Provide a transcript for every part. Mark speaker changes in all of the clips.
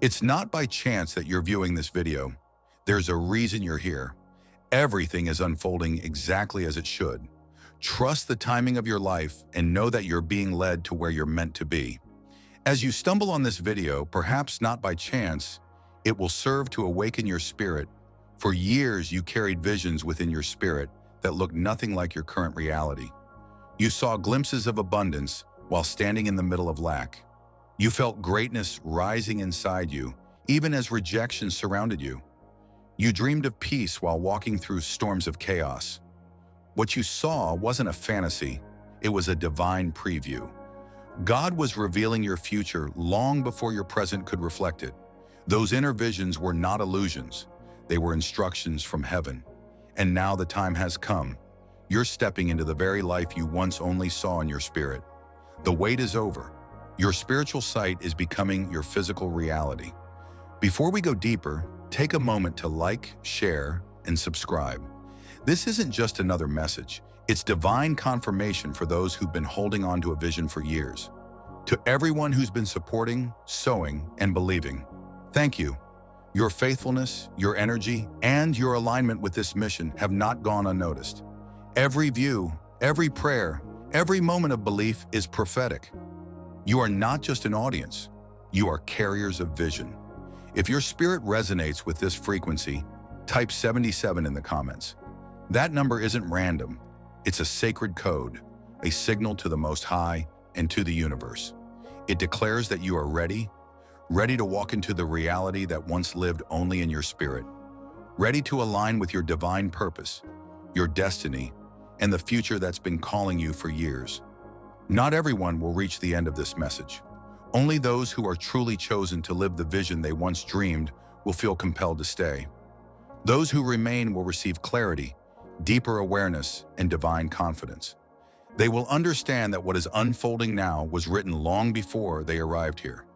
Speaker 1: It's not by chance that you're viewing this video. There's a reason you're here. Everything is unfolding exactly as it should. Trust the timing of your life and know that you're being led to where you're meant to be. As you stumble on this video, perhaps not by chance, it will serve to awaken your spirit. For years, you carried visions within your spirit that looked nothing like your current reality. You saw glimpses of abundance while standing in the middle of lack. You felt greatness rising inside you, even as rejection surrounded you. You dreamed of peace while walking through storms of chaos. What you saw wasn't a fantasy, it was a divine preview. God was revealing your future long before your present could reflect it. Those inner visions were not illusions, they were instructions from heaven. And now the time has come. You're stepping into the very life you once only saw in your spirit. The wait is over. Your spiritual sight is becoming your physical reality. Before we go deeper, take a moment to like, share, and subscribe. This isn't just another message. It's divine confirmation for those who've been holding on to a vision for years. To everyone who's been supporting, sowing, and believing, thank you. Your faithfulness, your energy, and your alignment with this mission have not gone unnoticed. Every view, every prayer, every moment of belief is prophetic. You are not just an audience, you are carriers of vision. If your spirit resonates with this frequency, type 77 in the comments. That number isn't random. It's a sacred code, a signal to the Most High and to the universe. It declares that you are ready to walk into the reality that once lived only in your spirit, ready to align with your divine purpose, your destiny, and the future that's been calling you for years. Not everyone will reach the end of this message. Only those who are truly chosen to live the vision they once dreamed will feel compelled to stay. Those who remain will receive clarity, deeper awareness, and divine confidence. They will understand that what is unfolding now was written long before they arrived here.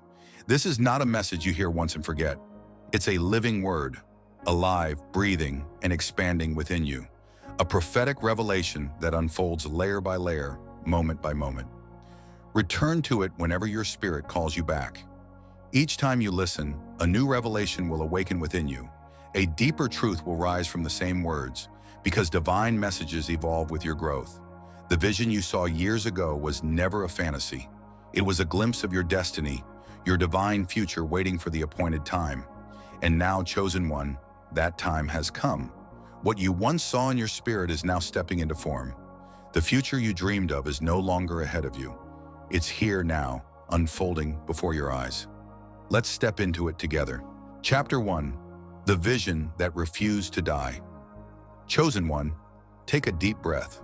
Speaker 1: This is not a message you hear once and forget. It's a living word, alive, breathing, and expanding within you. A prophetic revelation that unfolds layer by layer, moment by moment. Return to it whenever your spirit calls you back. Each time you listen, a new revelation will awaken within you. A deeper truth will rise from the same words, because divine messages evolve with your growth. The vision you saw years ago was never a fantasy. It was a glimpse of your destiny, your divine future waiting for the appointed time. And now, chosen one, that time has come. What you once saw in your spirit is now stepping into form. The future you dreamed of is no longer ahead of you. It's here now, unfolding before your eyes. Let's step into it together. Chapter 1. The Vision That Refused to Die. Chosen one, take a deep breath.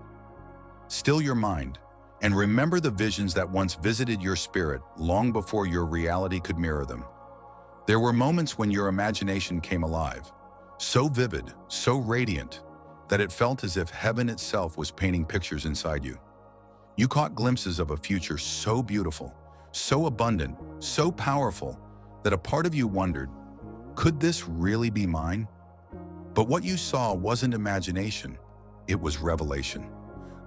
Speaker 1: Still your mind, and remember the visions that once visited your spirit long before your reality could mirror them. There were moments when your imagination came alive, so vivid, so radiant, that it felt as if heaven itself was painting pictures inside you. You caught glimpses of a future so beautiful, so abundant, so powerful, that a part of you wondered, could this really be mine? But what you saw wasn't imagination, it was revelation.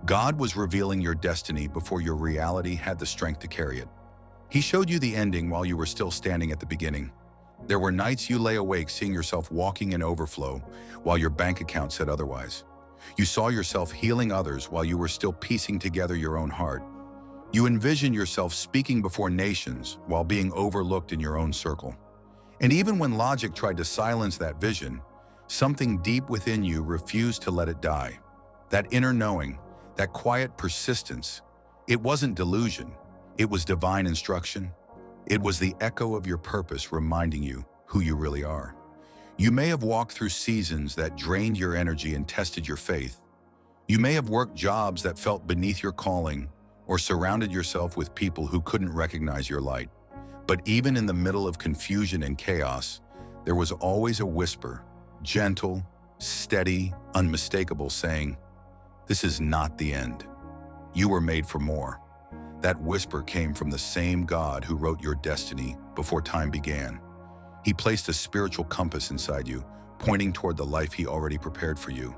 Speaker 1: God was revealing your destiny before your reality had the strength to carry it. He showed you the ending while you were still standing at the beginning. There were nights you lay awake seeing yourself walking in overflow while your bank account said otherwise. You saw yourself healing others while you were still piecing together your own heart. You envisioned yourself speaking before nations while being overlooked in your own circle. And even when logic tried to silence that vision, something deep within you refused to let it die. That inner knowing, that quiet persistence, it wasn't delusion, it was divine instruction. It was the echo of your purpose reminding you who you really are. You may have walked through seasons that drained your energy and tested your faith. You may have worked jobs that felt beneath your calling or surrounded yourself with people who couldn't recognize your light. But even in the middle of confusion and chaos, there was always a whisper, gentle, steady, unmistakable, saying, "This is not the end. You were made for more." That whisper came from the same God who wrote your destiny before time began. He placed a spiritual compass inside you, pointing toward the life He already prepared for you.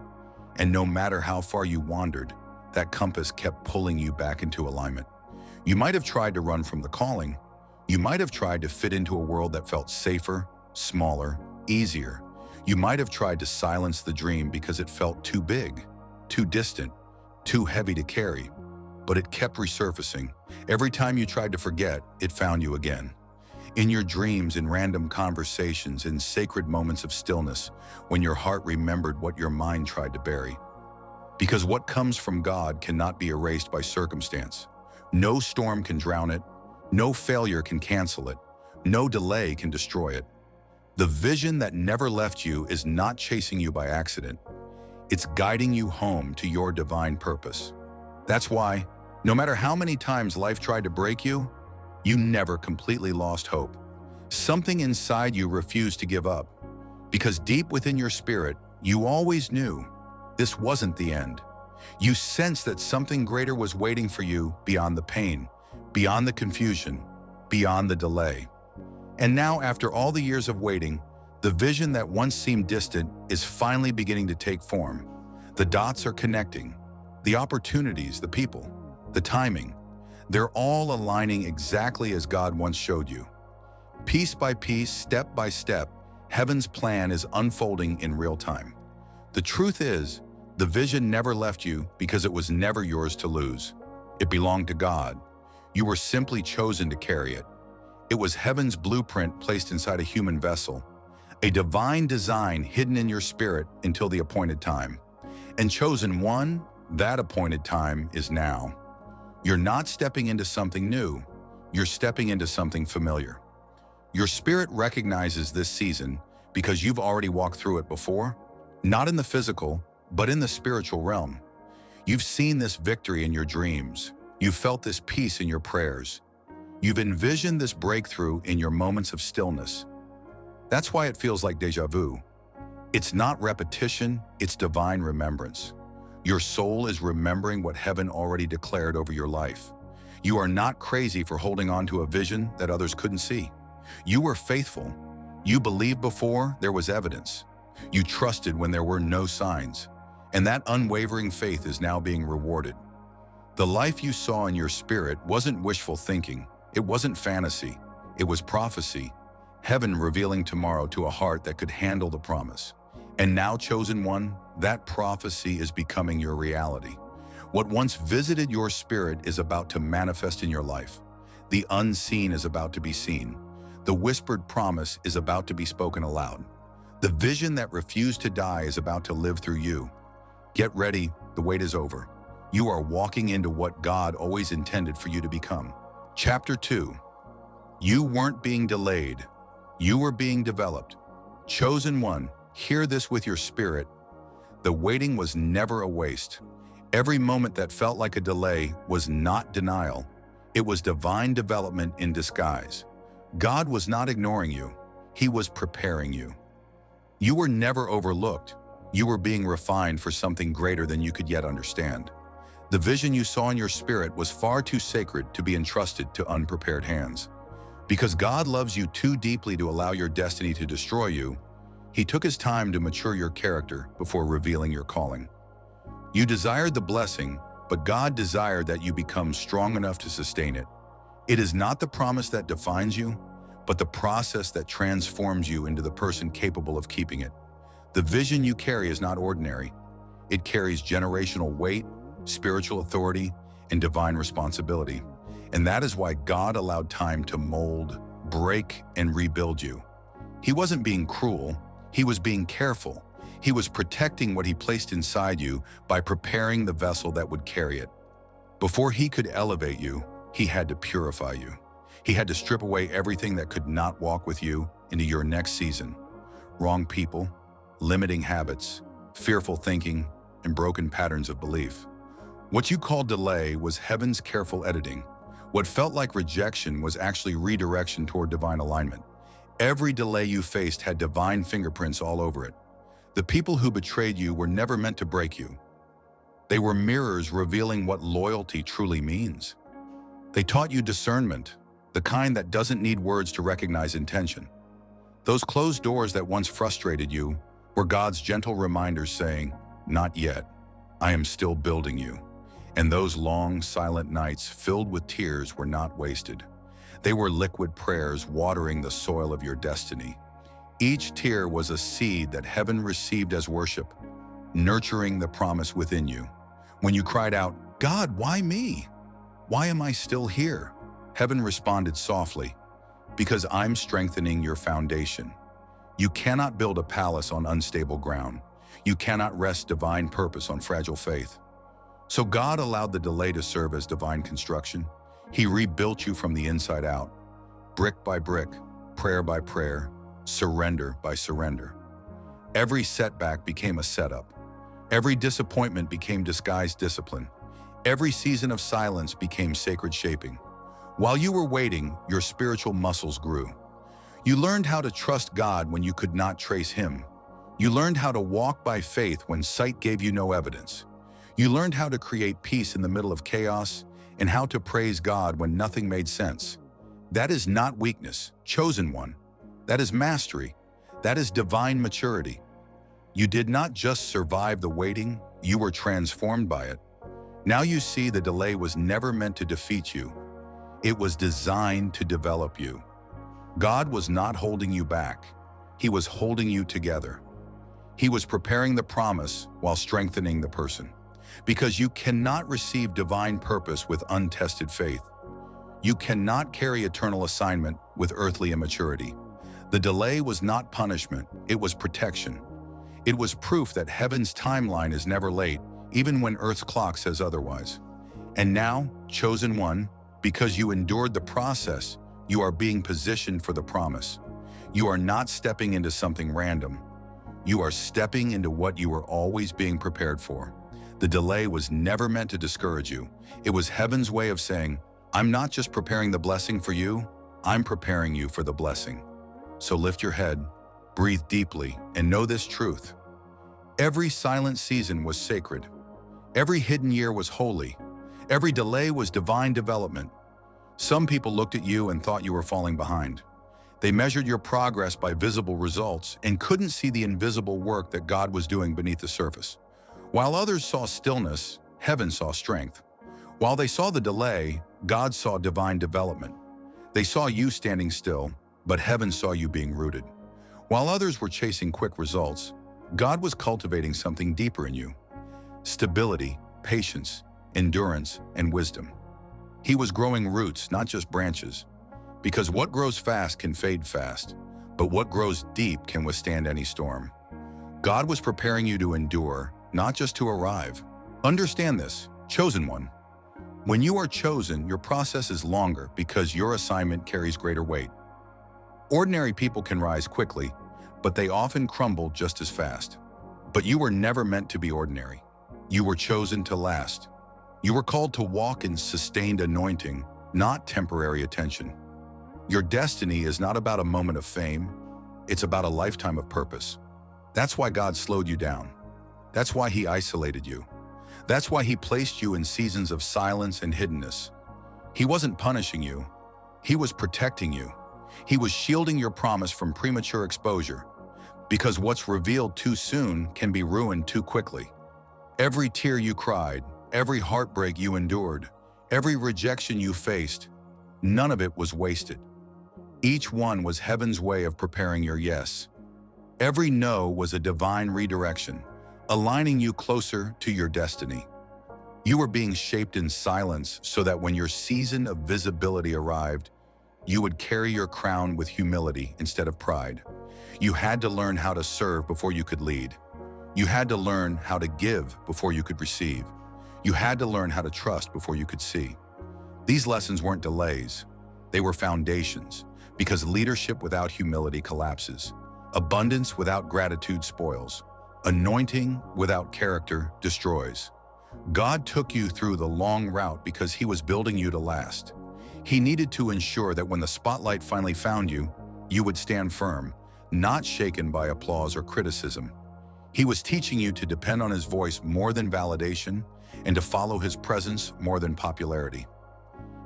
Speaker 1: And no matter how far you wandered, that compass kept pulling you back into alignment. You might have tried to run from the calling, You might have tried to fit into a world that felt safer, smaller, easier. You might have tried to silence the dream because it felt too big, too distant, too heavy to carry. But it kept resurfacing. Every time you tried to forget, it found you again. In your dreams, in random conversations, in sacred moments of stillness, when your heart remembered what your mind tried to bury. Because what comes from God cannot be erased by circumstance. No storm can drown it. No failure can cancel it. No delay can destroy it. The vision that never left you is not chasing you by accident. It's guiding you home to your divine purpose. That's why, no matter how many times life tried to break you, you never completely lost hope. Something inside you refused to give up, because deep within your spirit, you always knew this wasn't the end. You sensed that something greater was waiting for you beyond the pain, beyond the confusion, beyond the delay. And now, after all the years of waiting, the vision that once seemed distant is finally beginning to take form. The dots are connecting. The opportunities, the people, the timing, they're all aligning exactly as God once showed you. Piece by piece, step by step, heaven's plan is unfolding in real time. The truth is, the vision never left you because it was never yours to lose. It belonged to God. You were simply chosen to carry it. It was heaven's blueprint placed inside a human vessel, a divine design hidden in your spirit until the appointed time. And chosen one, that appointed time is now. You're not stepping into something new, you're stepping into something familiar. Your spirit recognizes this season because you've already walked through it before, not in the physical, but in the spiritual realm. You've seen this victory in your dreams. You've felt this peace in your prayers. You've envisioned this breakthrough in your moments of stillness. That's why it feels like déjà vu. It's not repetition, it's divine remembrance. Your soul is remembering what heaven already declared over your life. You are not crazy for holding on to a vision that others couldn't see. You were faithful. You believed before there was evidence. You trusted when there were no signs. And that unwavering faith is now being rewarded. The life you saw in your spirit wasn't wishful thinking. It wasn't fantasy. It was prophecy. Heaven revealing tomorrow to a heart that could handle the promise. And now, chosen one, that prophecy is becoming your reality. What once visited your spirit is about to manifest in your life. The unseen is about to be seen. The whispered promise is about to be spoken aloud. The vision that refused to die is about to live through you. Get ready, the wait is over. You are walking into what God always intended for you to become. Chapter 2. You weren't being delayed. You were being developed. Chosen one, hear this with your spirit. The waiting was never a waste. Every moment that felt like a delay was not denial. It was divine development in disguise. God was not ignoring you. He was preparing you. You were never overlooked. You were being refined for something greater than you could yet understand. The vision you saw in your spirit was far too sacred to be entrusted to unprepared hands. Because God loves you too deeply to allow your destiny to destroy you, He took His time to mature your character before revealing your calling. You desired the blessing, but God desired that you become strong enough to sustain it. It is not the promise that defines you, but the process that transforms you into the person capable of keeping it. The vision you carry is not ordinary. It carries generational weight, spiritual authority, and divine responsibility. And that is why God allowed time to mold, break, and rebuild you. He wasn't being cruel. He was being careful. He was protecting what He placed inside you by preparing the vessel that would carry it. Before He could elevate you, He had to purify you. He had to strip away everything that could not walk with you into your next season. Wrong people, limiting habits, fearful thinking, and broken patterns of belief. What you called delay was heaven's careful editing. What felt like rejection was actually redirection toward divine alignment. Every delay you faced had divine fingerprints all over it. The people who betrayed you were never meant to break you. They were mirrors revealing what loyalty truly means. They taught you discernment, the kind that doesn't need words to recognize intention. Those closed doors that once frustrated you were God's gentle reminders saying, "Not yet. I am still building you." And those long, silent nights filled with tears were not wasted. They were liquid prayers watering the soil of your destiny. Each tear was a seed that heaven received as worship, nurturing the promise within you. When you cried out, "God, why me? Why am I still here?" Heaven responded softly, "Because I'm strengthening your foundation. You cannot build a palace on unstable ground. You cannot rest divine purpose on fragile faith." So God allowed the delay to serve as divine construction. He rebuilt you from the inside out, brick by brick, prayer by prayer, surrender by surrender. Every setback became a setup. Every disappointment became disguised discipline. Every season of silence became sacred shaping. While you were waiting, your spiritual muscles grew. You learned how to trust God when you could not trace Him. You learned how to walk by faith when sight gave you no evidence. You learned how to create peace in the middle of chaos and how to praise God when nothing made sense. That is not weakness, chosen one. That is mastery. That is divine maturity. You did not just survive the waiting, you were transformed by it. Now you see the delay was never meant to defeat you. It was designed to develop you. God was not holding you back. He was holding you together. He was preparing the promise while strengthening the person. Because you cannot receive divine purpose with untested faith. You cannot carry eternal assignment with earthly immaturity. The delay was not punishment, it was protection. It was proof that heaven's timeline is never late, even when earth's clock says otherwise. And now, chosen one, because you endured the process, you are being positioned for the promise. You are not stepping into something random. You are stepping into what you were always being prepared for. The delay was never meant to discourage you. It was heaven's way of saying, "I'm not just preparing the blessing for you, I'm preparing you for the blessing." So lift your head, breathe deeply, and know this truth. Every silent season was sacred. Every hidden year was holy. Every delay was divine development. Some people looked at you and thought you were falling behind. They measured your progress by visible results and couldn't see the invisible work that God was doing beneath the surface. While others saw stillness, heaven saw strength. While they saw the delay, God saw divine development. They saw you standing still, but heaven saw you being rooted. While others were chasing quick results, God was cultivating something deeper in you. Stability, patience, endurance, and wisdom. He was growing roots, not just branches. Because what grows fast can fade fast, but what grows deep can withstand any storm. God was preparing you to endure, not just to arrive. Understand this, chosen one. When you are chosen, your process is longer because your assignment carries greater weight. Ordinary people can rise quickly, but they often crumble just as fast. But you were never meant to be ordinary. You were chosen to last. You were called to walk in sustained anointing, not temporary attention. Your destiny is not about a moment of fame. It's about a lifetime of purpose. That's why God slowed you down. That's why He isolated you. That's why He placed you in seasons of silence and hiddenness. He wasn't punishing you. He was protecting you. He was shielding your promise from premature exposure. Because what's revealed too soon can be ruined too quickly. Every tear you cried, every heartbreak you endured, every rejection you faced, none of it was wasted. Each one was heaven's way of preparing your yes. Every no was a divine redirection, aligning you closer to your destiny. You were being shaped in silence so that when your season of visibility arrived, you would carry your crown with humility instead of pride. You had to learn how to serve before you could lead. You had to learn how to give before you could receive. You had to learn how to trust before you could see. These lessons weren't delays. They were foundations, because leadership without humility collapses. Abundance without gratitude spoils. Anointing without character destroys. God took you through the long route because He was building you to last. He needed to ensure that when the spotlight finally found you, you would stand firm, not shaken by applause or criticism. He was teaching you to depend on His voice more than validation and to follow His presence more than popularity.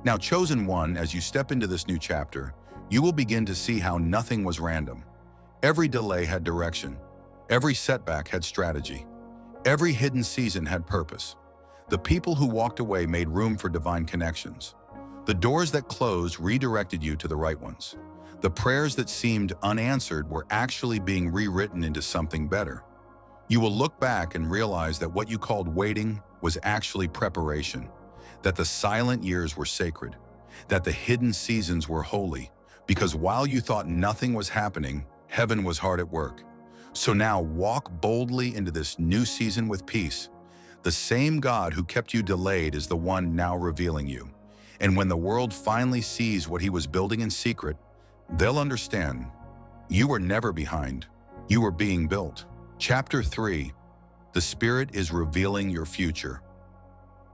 Speaker 1: Now, chosen one, as you step into this new chapter, you will begin to see how nothing was random. Every delay had direction. Every setback had strategy. Every hidden season had purpose. The people who walked away made room for divine connections. The doors that closed redirected you to the right ones. The prayers that seemed unanswered were actually being rewritten into something better. You will look back and realize that what you called waiting was actually preparation, that the silent years were sacred, that the hidden seasons were holy, because while you thought nothing was happening, heaven was hard at work. So now walk boldly into this new season with peace. The same God who kept you delayed is the one now revealing you. And when the world finally sees what he was building in secret, they'll understand you were never behind. You were being built. Chapter 3. The Spirit is revealing your future.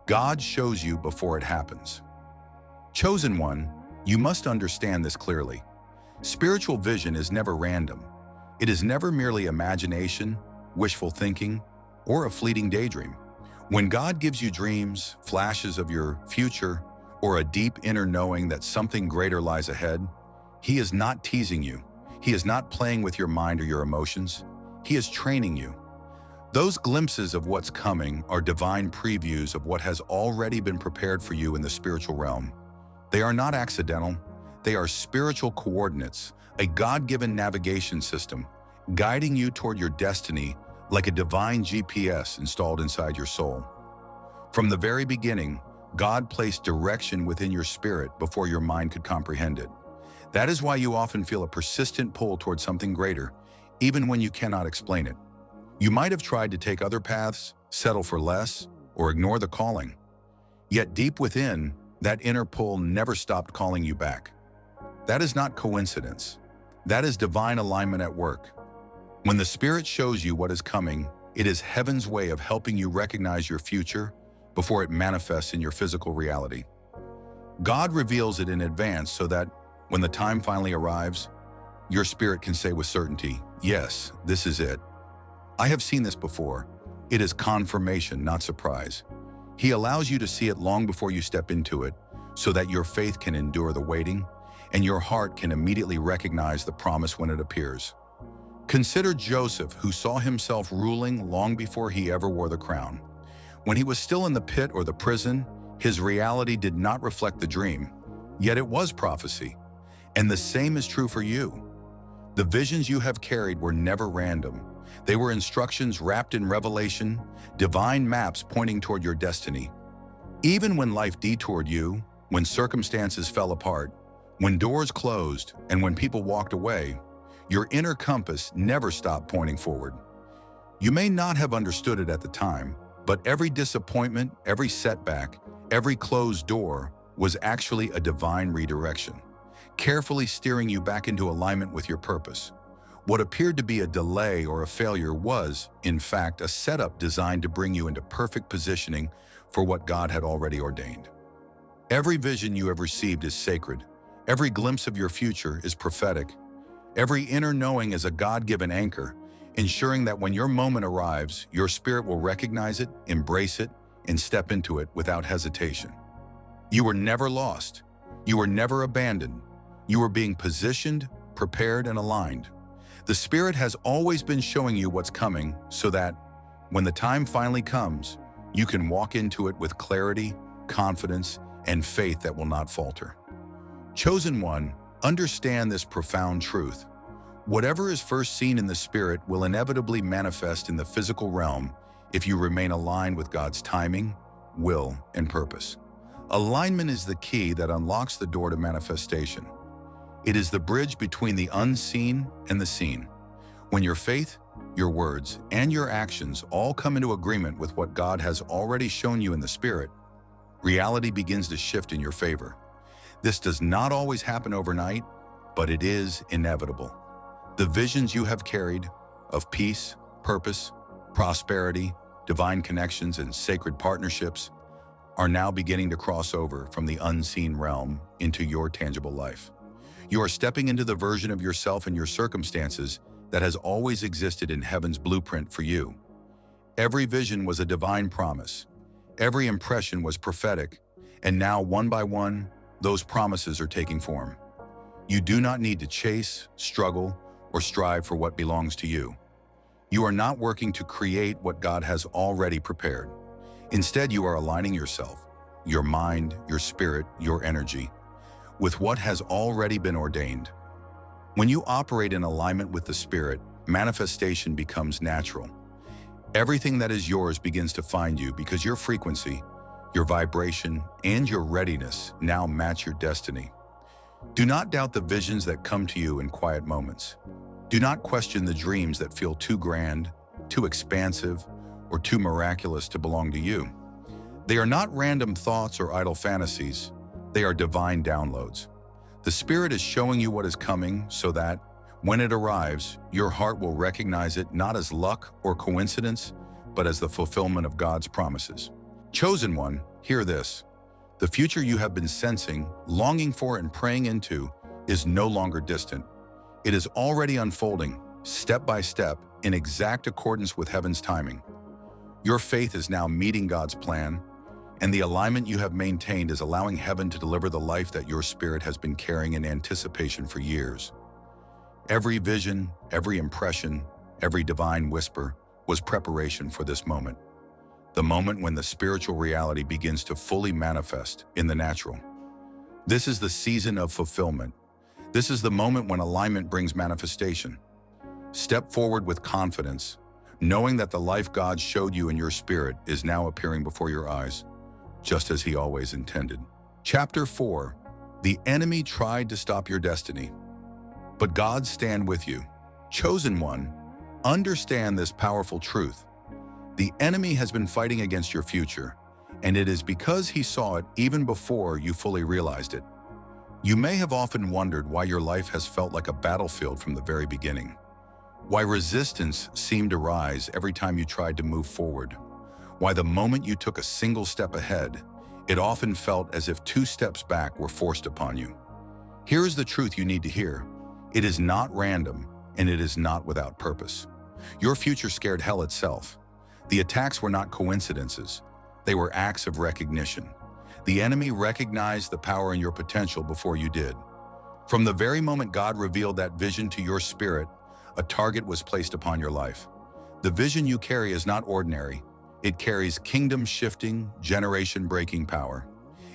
Speaker 1: God shows you before it happens. Chosen one, you must understand this clearly. Spiritual vision is never random. It is never merely imagination, wishful thinking, or a fleeting daydream. When God gives you dreams, flashes of your future, or a deep inner knowing that something greater lies ahead, He is not teasing you. He is not playing with your mind or your emotions. He is training you. Those glimpses of what's coming are divine previews of what has already been prepared for you in the spiritual realm. They are not accidental. They are spiritual coordinates, a God-given navigation system, guiding you toward your destiny like a divine GPS installed inside your soul. From the very beginning, God placed direction within your spirit before your mind could comprehend it. That is why you often feel a persistent pull toward something greater, even when you cannot explain it. You might have tried to take other paths, settle for less, or ignore the calling. Yet deep within, that inner pull never stopped calling you back. That is not coincidence. That is divine alignment at work. When the Spirit shows you what is coming, it is heaven's way of helping you recognize your future before it manifests in your physical reality. God reveals it in advance so that when the time finally arrives, your spirit can say with certainty, "Yes, this is it. I have seen this before." It is confirmation, not surprise. He allows you to see it long before you step into it, so that your faith can endure the waiting, and your heart can immediately recognize the promise when it appears. Consider Joseph, who saw himself ruling long before he ever wore the crown. When he was still in the pit or the prison, his reality did not reflect the dream, yet it was prophecy. And the same is true for you. The visions you have carried were never random. They were instructions wrapped in revelation, divine maps pointing toward your destiny. Even when life detoured you, when circumstances fell apart, when doors closed, and when people walked away, your inner compass never stopped pointing forward. You may not have understood it at the time, but every disappointment, every setback, every closed door was actually a divine redirection, carefully steering you back into alignment with your purpose. What appeared to be a delay or a failure was, in fact, a setup designed to bring you into perfect positioning for what God had already ordained. Every vision you have received is sacred. Every glimpse of your future is prophetic. Every inner knowing is a God-given anchor, ensuring that when your moment arrives, your spirit will recognize it, embrace it, and step into it without hesitation. You were never lost. You were never abandoned. You were being positioned, prepared, and aligned. The Spirit has always been showing you what's coming so that, when the time finally comes, you can walk into it with clarity, confidence, and faith that will not falter. Chosen one, understand this profound truth. Whatever is first seen in the Spirit will inevitably manifest in the physical realm if you remain aligned with God's timing, will, and purpose. Alignment is the key that unlocks the door to manifestation. It is the bridge between the unseen and the seen. When your faith, your words, and your actions all come into agreement with what God has already shown you in the Spirit, reality begins to shift in your favor. This does not always happen overnight, but it is inevitable. The visions you have carried of peace, purpose, prosperity, divine connections, and sacred partnerships are now beginning to cross over from the unseen realm into your tangible life. You are stepping into the version of yourself and your circumstances that has always existed in heaven's blueprint for you. Every vision was a divine promise. Every impression was prophetic. And now, one by one, those promises are taking form. You do not need to chase, struggle, or strive for what belongs to you. You are not working to create what God has already prepared. Instead, you are aligning yourself, your mind, your spirit, your energy, with what has already been ordained. When you operate in alignment with the Spirit, manifestation becomes natural. Everything that is yours begins to find you because your frequency, your vibration, and your readiness now match your destiny. Do not doubt the visions that come to you in quiet moments. Do not question the dreams that feel too grand, too expansive, or too miraculous to belong to you. They are not random thoughts or idle fantasies. They are divine downloads. The Spirit is showing you what is coming so that, when it arrives, your heart will recognize it not as luck or coincidence, but as the fulfillment of God's promises. Chosen one, hear this. The future you have been sensing, longing for, and praying into is no longer distant. It is already unfolding, step by step, in exact accordance with heaven's timing. Your faith is now meeting God's plan, and the alignment you have maintained is allowing heaven to deliver the life that your spirit has been carrying in anticipation for years. Every vision, every impression, every divine whisper was preparation for this moment. The moment when the spiritual reality begins to fully manifest in the natural. This is the season of fulfillment. This is the moment when alignment brings manifestation. Step forward with confidence, knowing that the life God showed you in your spirit is now appearing before your eyes, just as He always intended. Chapter 4. The enemy tried to stop your destiny, but God stand with you. Chosen one, understand this powerful truth. The enemy has been fighting against your future, and it is because he saw it even before you fully realized it. You may have often wondered why your life has felt like a battlefield from the very beginning, why resistance seemed to rise every time you tried to move forward, why the moment you took a single step ahead, it often felt as if 2 steps back were forced upon you. Here is the truth you need to hear. It is not random, and it is not without purpose. Your future scared hell itself. The attacks were not coincidences. They were acts of recognition. The enemy recognized the power in your potential before you did. From the very moment God revealed that vision to your spirit, a target was placed upon your life. The vision you carry is not ordinary. It carries kingdom-shifting, generation-breaking power.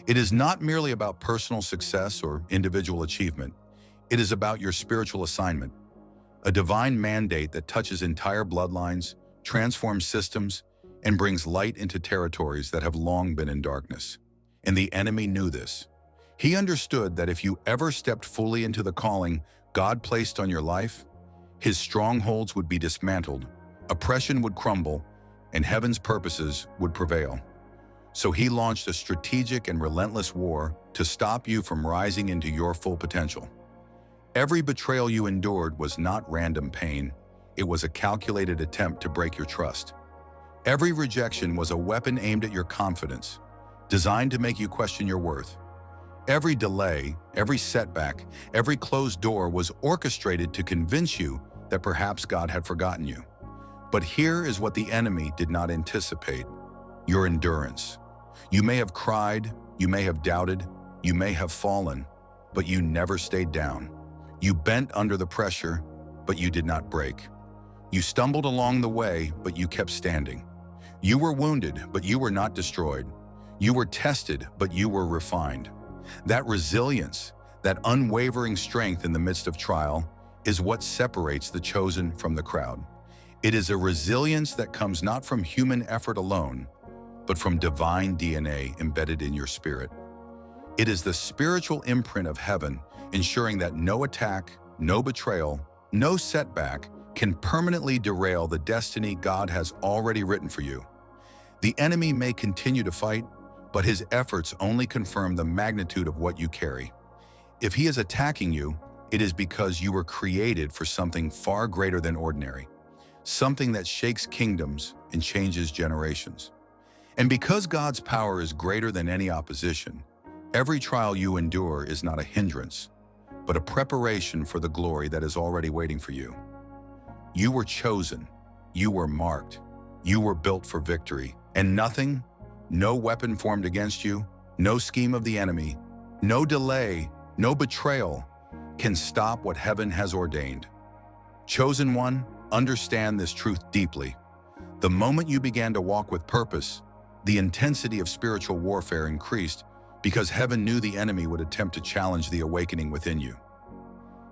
Speaker 1: It is not merely about personal success or individual achievement. It is about your spiritual assignment, a divine mandate that touches entire bloodlines, transforms systems, and brings light into territories that have long been in darkness. And the enemy knew this. He understood that if you ever stepped fully into the calling God placed on your life, His strongholds would be dismantled, oppression would crumble, and heaven's purposes would prevail. So He launched a strategic and relentless war to stop you from rising into your full potential. Every betrayal you endured was not random pain. It was a calculated attempt to break your trust. Every rejection was a weapon aimed at your confidence, designed to make you question your worth. Every delay, every setback, every closed door was orchestrated to convince you that perhaps God had forgotten you. But here is what the enemy did not anticipate: your endurance. You may have cried, you may have doubted, you may have fallen, but you never stayed down. You bent under the pressure, but you did not break. You stumbled along the way, but you kept standing. You were wounded, but you were not destroyed. You were tested, but you were refined. That resilience, that unwavering strength in the midst of trial, is what separates the chosen from the crowd. It is a resilience that comes not from human effort alone, but from divine DNA embedded in your spirit. It is the spiritual imprint of heaven, ensuring that no attack, no betrayal, no setback can permanently derail the destiny God has already written for you. The enemy may continue to fight, but his efforts only confirm the magnitude of what you carry. If he is attacking you, it is because you were created for something far greater than ordinary, something that shakes kingdoms and changes generations. And because God's power is greater than any opposition, every trial you endure is not a hindrance, but a preparation for the glory that is already waiting for you. You were chosen, you were marked, you were built for victory, and nothing, no weapon formed against you, no scheme of the enemy, no delay, no betrayal can stop what heaven has ordained. Chosen one, understand this truth deeply. The moment you began to walk with purpose, The intensity of spiritual warfare increased because heaven knew the enemy would attempt to challenge the awakening within you.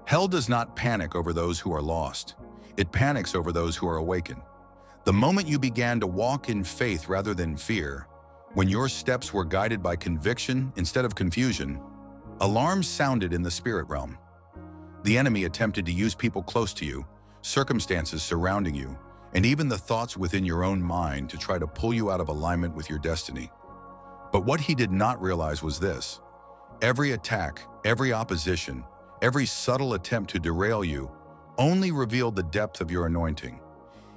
Speaker 1: Hell does not panic over those who are lost. It panics over those who are awakened. The moment you began to walk in faith rather than fear, when your steps were guided by conviction instead of confusion, alarms sounded in the spirit realm. The enemy attempted to use people close to you, circumstances surrounding you, and even the thoughts within your own mind to try to pull you out of alignment with your destiny. But what he did not realize was this: every attack, every opposition, every subtle attempt to derail you only revealed the depth of your anointing.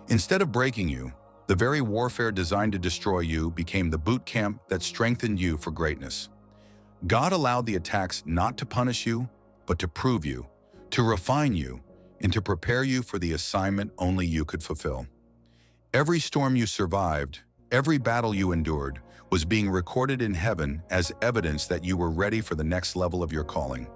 Speaker 1: Instead of breaking you, the very warfare designed to destroy you became the boot camp that strengthened you for greatness. God allowed the attacks not to punish you, but to prove you, to refine you, and to prepare you for the assignment only you could fulfill. Every storm you survived, every battle you endured, was being recorded in heaven as evidence that you were ready for the next level of your calling.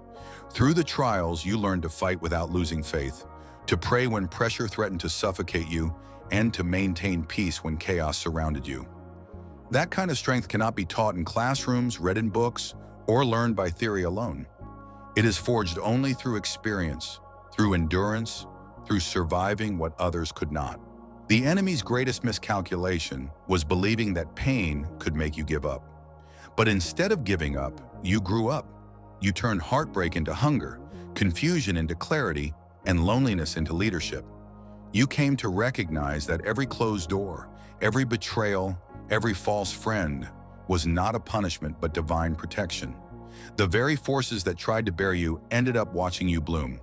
Speaker 1: Through the trials, you learned to fight without losing faith, to pray when pressure threatened to suffocate you, and to maintain peace when chaos surrounded you. That kind of strength cannot be taught in classrooms, read in books, or learned by theory alone. It is forged only through experience, through endurance, through surviving what others could not. The enemy's greatest miscalculation was believing that pain could make you give up. But instead of giving up, you grew up. You turned heartbreak into hunger, confusion into clarity, and loneliness into leadership. You came to recognize that every closed door, every betrayal, every false friend was not a punishment but divine protection. The very forces that tried to bury you ended up watching you bloom.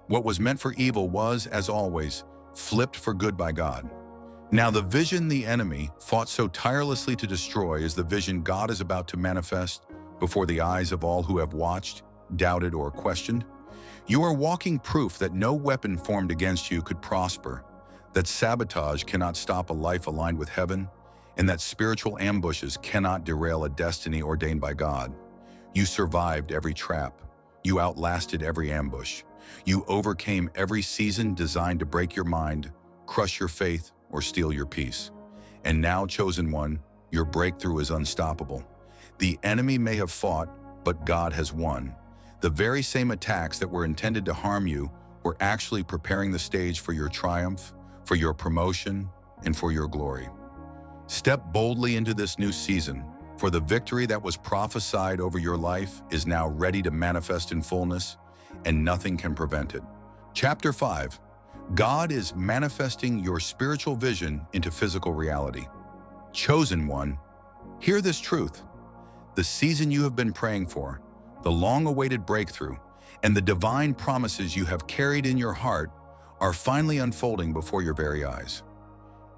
Speaker 1: What was meant for evil was, as always, flipped for good by God. Now the vision the enemy fought so tirelessly to destroy is the vision God is about to manifest before the eyes of all who have watched, doubted, or questioned. You are walking proof that no weapon formed against you could prosper, that sabotage cannot stop a life aligned with heaven, and that spiritual ambushes cannot derail a destiny ordained by God. You survived every trap. You outlasted every ambush. You overcame every season designed to break your mind, crush your faith, or steal your peace. And now, chosen one, your breakthrough is unstoppable. The enemy may have fought, but God has won. The very same attacks that were intended to harm you were actually preparing the stage for your triumph, for your promotion, and for your glory. Step boldly into this new season, for the victory that was prophesied over your life is now ready to manifest in fullness, and nothing can prevent it. Chapter 5. God is manifesting your spiritual vision into physical reality. Chosen one, hear this truth. The season you have been praying for, the long-awaited breakthrough, and the divine promises you have carried in your heart are finally unfolding before your very eyes.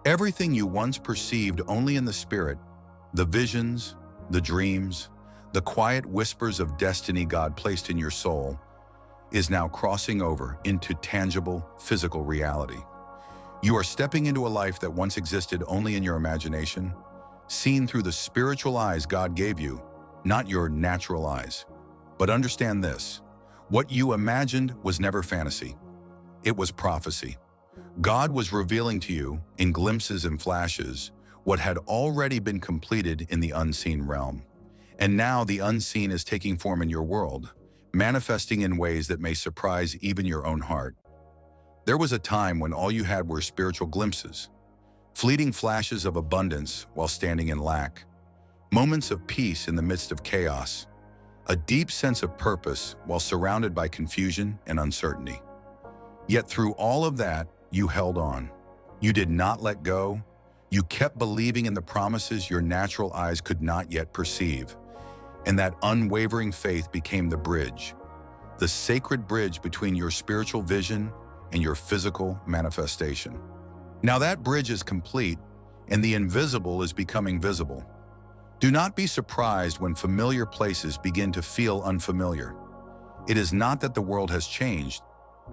Speaker 1: Everything you once perceived only in the spirit, the visions, the dreams, the quiet whispers of destiny God placed in your soul, is now crossing over into tangible, physical reality. You are stepping into a life that once existed only in your imagination, seen through the spiritual eyes God gave you, not your natural eyes. But understand this: what you imagined was never fantasy. It was prophecy. God was revealing to you, in glimpses and flashes, what had already been completed in the unseen realm. And now the unseen is taking form in your world, manifesting in ways that may surprise even your own heart. There was a time when all you had were spiritual glimpses, fleeting flashes of abundance while standing in lack, moments of peace in the midst of chaos, a deep sense of purpose while surrounded by confusion and uncertainty. Yet through all of that, you held on. You did not let go. You kept believing in the promises your natural eyes could not yet perceive. And that unwavering faith became the bridge, the sacred bridge between your spiritual vision and your physical manifestation. Now that bridge is complete, and the invisible is becoming visible. Do not be surprised when familiar places begin to feel unfamiliar. It is not that the world has changed,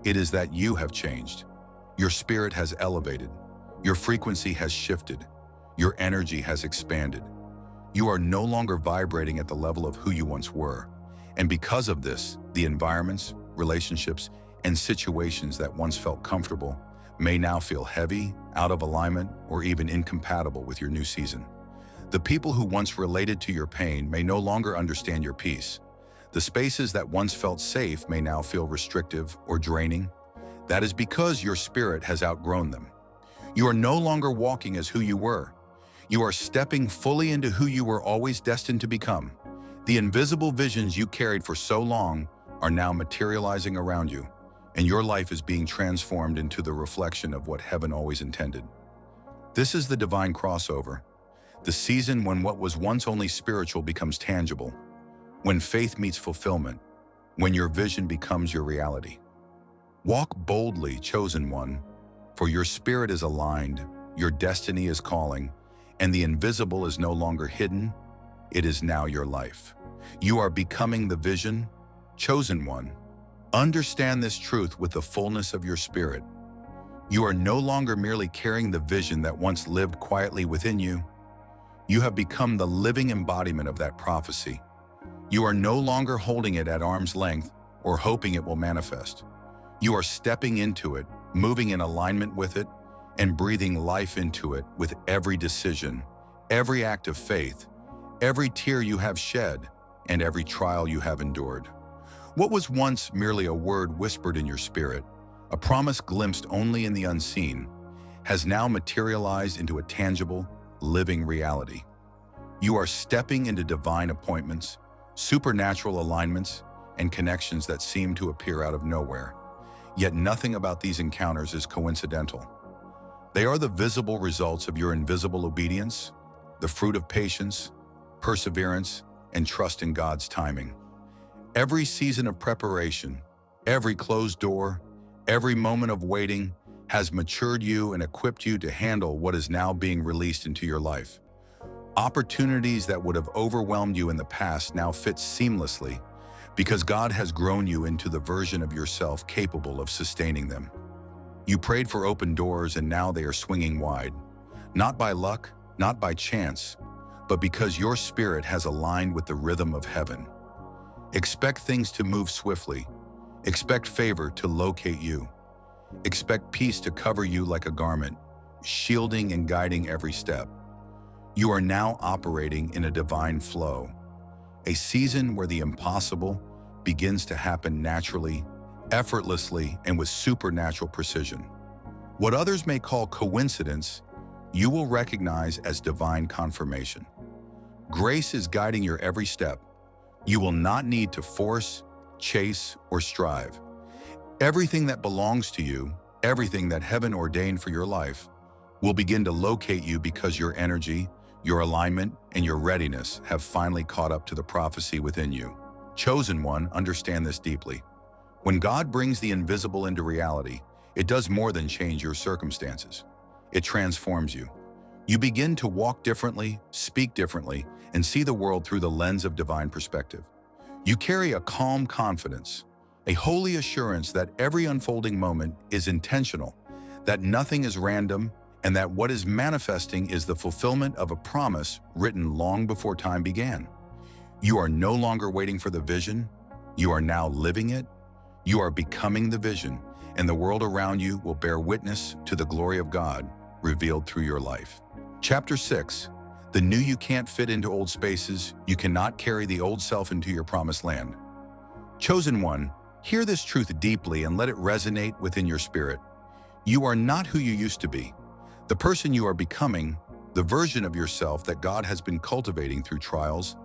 Speaker 1: it is that you have changed. Your spirit has elevated, your frequency has shifted, your energy has expanded. You are no longer vibrating at the level of who you once were. And because of this, the environments, relationships, and situations that once felt comfortable may now feel heavy, out of alignment, or even incompatible with your new season. The people who once related to your pain may no longer understand your peace. The spaces that once felt safe may now feel restrictive or draining. That is because your spirit has outgrown them. You are no longer walking as who you were. You are stepping fully into who you were always destined to become. The invisible visions you carried for so long are now materializing around you, and your life is being transformed into the reflection of what heaven always intended. This is the divine crossover, the season when what was once only spiritual becomes tangible, when faith meets fulfillment, when your vision becomes your reality. Walk boldly, chosen one, for your spirit is aligned, your destiny is calling, and the invisible is no longer hidden, it is now your life. You are becoming the vision, chosen one. Understand this truth with the fullness of your spirit. You are no longer merely carrying the vision that once lived quietly within you. You have become the living embodiment of that prophecy. You are no longer holding it at arm's length or hoping it will manifest. You are stepping into it, moving in alignment with it, and breathing life into it with every decision, every act of faith, every tear you have shed, and every trial you have endured. What was once merely a word whispered in your spirit, a promise glimpsed only in the unseen, has now materialized into a tangible, living reality. You are stepping into divine appointments, supernatural alignments, and connections that seem to appear out of nowhere. Yet nothing about these encounters is coincidental. They are the visible results of your invisible obedience, the fruit of patience, perseverance, and trust in God's timing. Every season of preparation, every closed door, every moment of waiting has matured you and equipped you to handle what is now being released into your life. Opportunities that would have overwhelmed you in the past now fit seamlessly because God has grown you into the version of yourself capable of sustaining them. You prayed for open doors and now they are swinging wide. Not by luck, not by chance, but because your spirit has aligned with the rhythm of heaven. Expect things to move swiftly. Expect favor to locate you. Expect peace to cover you like a garment, shielding and guiding every step. You are now operating in a divine flow, a season where the impossible begins to happen naturally, effortlessly, and with supernatural precision. What others may call coincidence, you will recognize as divine confirmation. Grace is guiding your every step. You will not need to force, chase, or strive. Everything that belongs to you, everything that heaven ordained for your life, will begin to locate you because your energy, your alignment, and your readiness have finally caught up to the prophecy within you. Chosen one, understand this deeply. When God brings the invisible into reality, it does more than change your circumstances. It transforms you. You begin to walk differently, speak differently, and see the world through the lens of divine perspective. You carry a calm confidence, a holy assurance that every unfolding moment is intentional, that nothing is random, and that what is manifesting is the fulfillment of a promise written long before time began. You are no longer waiting for the vision. You are now living it. You are becoming the vision, and the world around you will bear witness to the glory of God revealed through your life. Chapter 6. The new you can't fit into old spaces. You cannot carry the old self into your promised land. Chosen one, hear this truth deeply and let it resonate within your spirit. You are not who you used to be. The person you are becoming, the version of yourself that God has been cultivating through trials,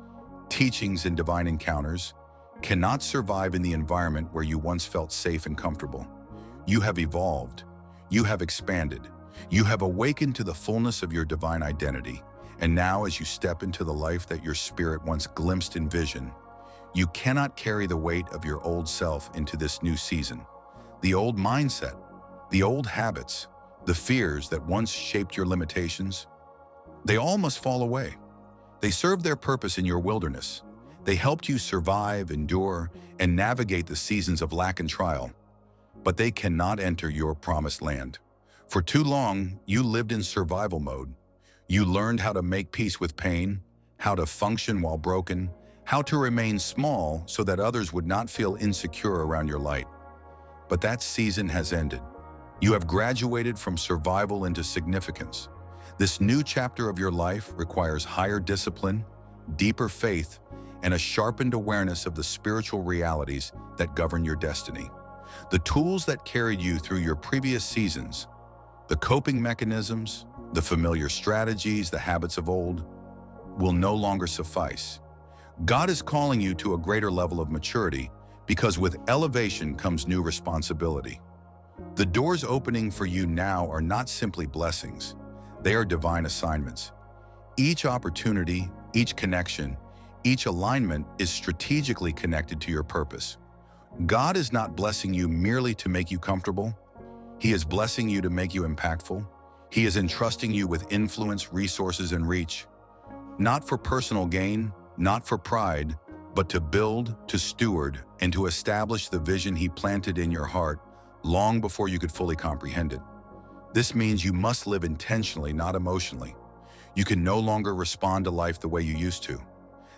Speaker 1: teachings, and divine encounters, cannot survive in the environment where you once felt safe and comfortable. You have evolved. You have expanded. You have awakened to the fullness of your divine identity. And now, as you step into the life that your spirit once glimpsed in vision, you cannot carry the weight of your old self into this new season. The old mindset, the old habits, the fears that once shaped your limitations, they all must fall away. They served their purpose in your wilderness. They helped you survive, endure, and navigate the seasons of lack and trial. But they cannot enter your promised land. For too long, you lived in survival mode. You learned how to make peace with pain, how to function while broken, how to remain small so that others would not feel insecure around your light. But that season has ended. You have graduated from survival into significance. This new chapter of your life requires higher discipline, deeper faith, and a sharpened awareness of the spiritual realities that govern your destiny. The tools that carried you through your previous seasons, the coping mechanisms, the familiar strategies, the habits of old, will no longer suffice. God is calling you to a greater level of maturity because with elevation comes new responsibility. The doors opening for you now are not simply blessings. They are divine assignments. Each opportunity, each connection, each alignment is strategically connected to your purpose. God is not blessing you merely to make you comfortable. He is blessing you to make you impactful. He is entrusting you with influence, resources, and reach. Not for personal gain, not for pride, but to build, to steward, and to establish the vision He planted in your heart long before you could fully comprehend it. This means you must live intentionally, not emotionally. You can no longer respond to life the way you used to.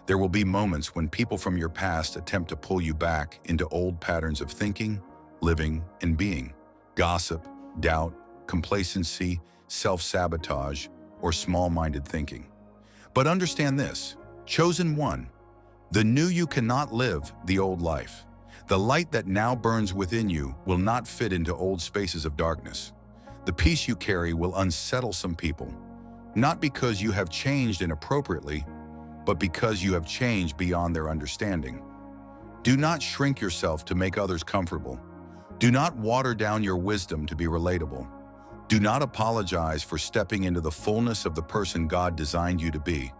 Speaker 1: There will be moments when people from your past attempt to pull you back into old patterns of thinking, living, and being. Gossip, doubt, complacency, self-sabotage, or small-minded thinking. But understand this, chosen one, the new you cannot live the old life. The light that now burns within you will not fit into old spaces of darkness. The peace you carry will unsettle some people, not because you have changed inappropriately, but because you have changed beyond their understanding. Do not shrink yourself to make others comfortable. Do not water down your wisdom to be relatable. Do not apologize for stepping into the fullness of the person God designed you to be.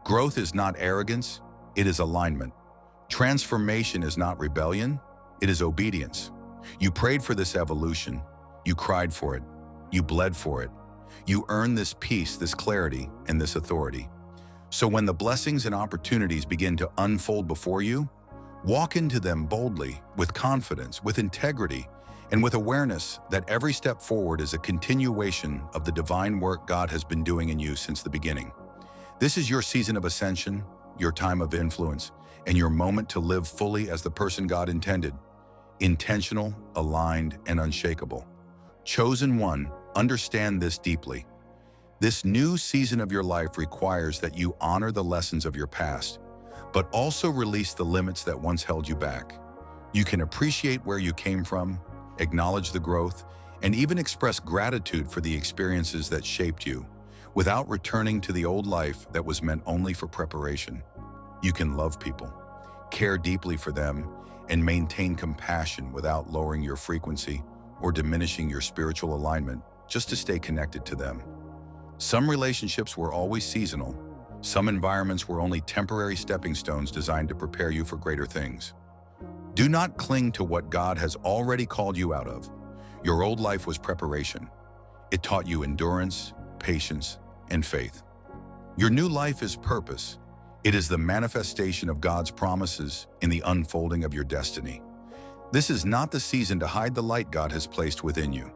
Speaker 1: Growth is not arrogance, it is alignment. Transformation is not rebellion, it is obedience. You prayed for this evolution, you cried for it, you bled for it. You earned this peace, this clarity, and this authority. So when the blessings and opportunities begin to unfold before you, walk into them boldly, with confidence, with integrity, and with awareness that every step forward is a continuation of the divine work God has been doing in you since the beginning. This is your season of ascension, your time of influence, and your moment to live fully as the person God intended, intentional, aligned, and unshakable. Chosen one, understand this deeply. This new season of your life requires that you honor the lessons of your past, but also release the limits that once held you back. You can appreciate where you came from, acknowledge the growth, and even express gratitude for the experiences that shaped you, without returning to the old life that was meant only for preparation. You can love people, care deeply for them, and maintain compassion without lowering your frequency or diminishing your spiritual alignment just to stay connected to them. Some relationships were always seasonal. Some environments were only temporary stepping stones designed to prepare you for greater things. Do not cling to what God has already called you out of. Your old life was preparation. It taught you endurance, patience, and faith. Your new life is purpose. It is the manifestation of God's promises in the unfolding of your destiny. This is not the season to hide the light God has placed within you.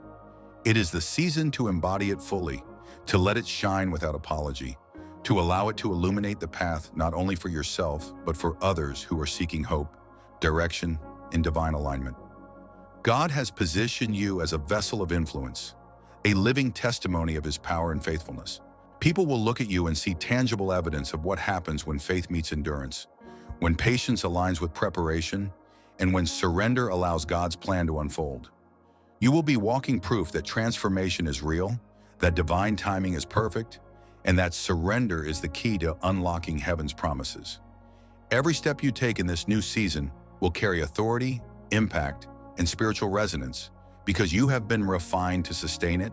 Speaker 1: It is the season to embody it fully, to let it shine without apology, to allow it to illuminate the path not only for yourself, but for others who are seeking hope, direction, and divine alignment. God has positioned you as a vessel of influence, a living testimony of His power and faithfulness. People will look at you and see tangible evidence of what happens when faith meets endurance, when patience aligns with preparation, and when surrender allows God's plan to unfold. You will be walking proof that transformation is real, that divine timing is perfect, and that surrender is the key to unlocking heaven's promises. Every step you take in this new season will carry authority, impact, and spiritual resonance because you have been refined to sustain it,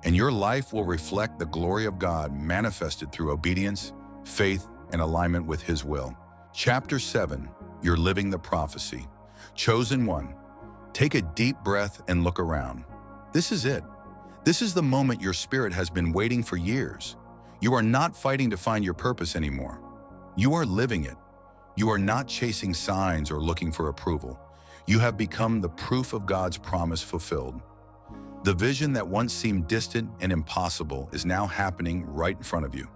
Speaker 1: and your life will reflect the glory of God manifested through obedience, faith, and alignment with His will. Chapter 7, You're Living the Prophecy. Chosen one, take a deep breath and look around. This is it. This is the moment your spirit has been waiting for years. You are not fighting to find your purpose anymore. You are living it. You are not chasing signs or looking for approval. You have become the proof of God's promise fulfilled. The vision that once seemed distant and impossible is now happening right in front of you.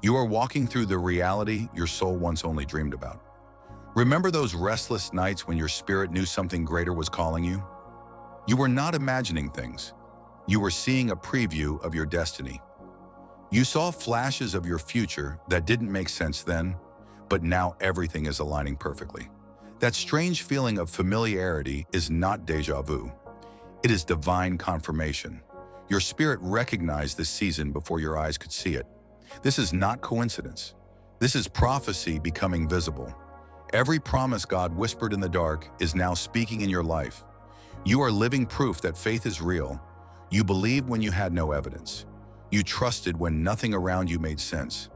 Speaker 1: You are walking through the reality your soul once only dreamed about. Remember those restless nights when your spirit knew something greater was calling you? You were not imagining things. You were seeing a preview of your destiny. You saw flashes of your future that didn't make sense then, but now everything is aligning perfectly. That strange feeling of familiarity is not déjà vu. It is divine confirmation. Your spirit recognized this season before your eyes could see it. This is not coincidence. This is prophecy becoming visible. Every promise God whispered in the dark is now speaking in your life. You are living proof that faith is real. You believed when you had no evidence. You trusted when nothing around you made sense.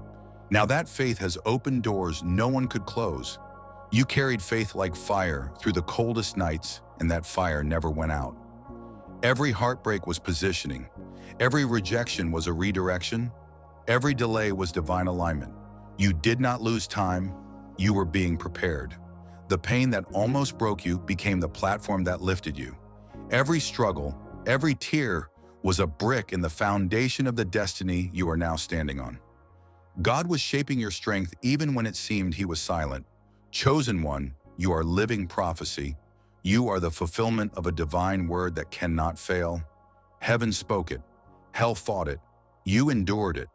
Speaker 1: Now that faith has opened doors no one could close. You carried faith like fire through the coldest nights, and that fire never went out. Every heartbreak was positioning. Every rejection was a redirection. Every delay was divine alignment. You did not lose time. You were being prepared. The pain that almost broke you became the platform that lifted you. Every struggle, every tear was a brick in the foundation of the destiny you are now standing on. God was shaping your strength even when it seemed He was silent. Chosen one, you are living prophecy. You are the fulfillment of a divine word that cannot fail. Heaven spoke it. Hell fought it. You endured it.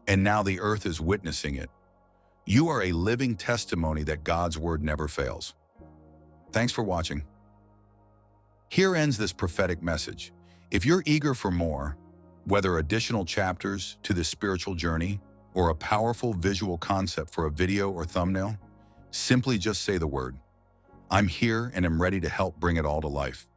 Speaker 1: And now the earth is witnessing it. You are a living testimony that God's word never fails. Thanks for watching. Here ends this prophetic message. If you're eager for more, whether additional chapters to this spiritual journey or a powerful visual concept for a video or thumbnail, simply just say the word. I'm here and am ready to help bring it all to life.